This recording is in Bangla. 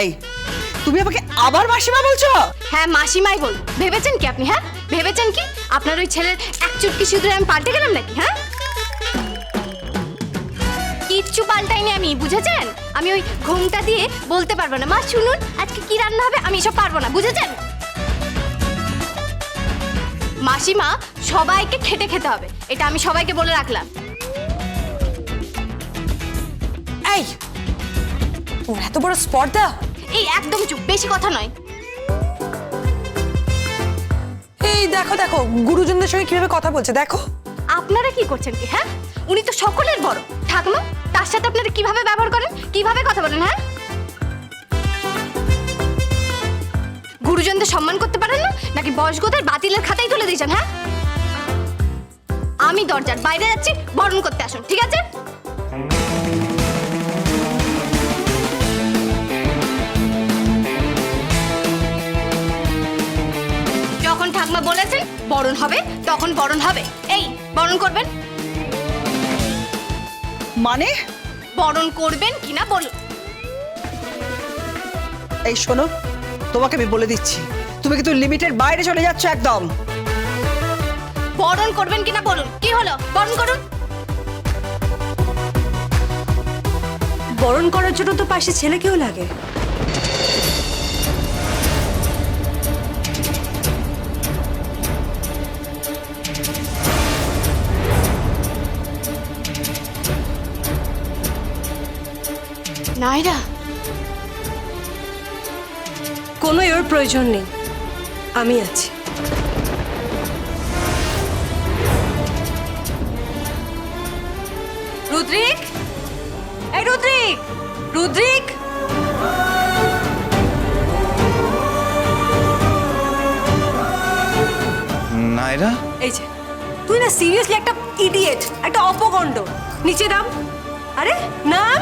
এই তুমি আমাকে আবার মাসিমা বলছো? হ্যাঁ মাসিমাই বল। ভেবেছেন কি আপনি? হ্যাঁ ভেবেছেন কি আপনার ওই ছেলের এক চুটকি সিঁদুরে আমি পাল্টে গেলাম নাকি? হ্যাঁ কিচ্ছু পাল্টাইনি আমি, বুঝেছেন? আমি ওই ঘুমটা দিয়ে বলতে পারবো না মা শুনুন আজকে কি রান্না হবে, আমি এসব পারবো না, বুঝেছেন? মাসিমা সবাইকে খেটে খেতে হবে, এটা আমি সবাইকে বলে রাখলাম। এই ওর এত বড় স্পর্ধা! এই একদম চুপ, বেশি কথা নয়। এই দেখো দেখো গুরুজনদের সঙ্গে কিভাবে কথা বলছে দেখো। আপনারা কি করছেন কি? হ্যাঁ উনি তো সকলের বড় ঠাকুমা, তার সাথে আপনারা কিভাবে ব্যবহার করেন, কিভাবে কথা বলেন? হ্যাঁ গুরুজনদের সম্মান করতে পারেন না নাকি বয়স্কদের বাতিলের খাতায় তুলে দিয়েছেন? হ্যাঁ আমি দরজার বাইরে যাচ্ছি, বরণ করতে আসুন, ঠিক আছে? যখন ঠাকুমা বলেছেন বরণ হবে তখন বরণ হবে। এই বরণ করবেন? মানে বরণ করবেন কিনা বলুন। এই শোনো, তোমাকে আমি বলে দিচ্ছি, তুমি কিন্তু লিমিটের বাইরে চলে যাচ্ছ একদম। বরণ করবেন কিনা বলুন। কি হলো, বরণ করুন। বরণ করার জন্য তো পাশে ছেলে কেউ লাগে। নাইরা কোনো এর প্রয়োজন নেই, আমি আছি। রুদ্রিক, এই রুদ্রিক, রুদ্রিক! নাইরা, এই যে তুই না সিরিয়াসলি একটা ইডিয়েট, একটা অপগণ্ড। নিচে নাম। আরে নাম।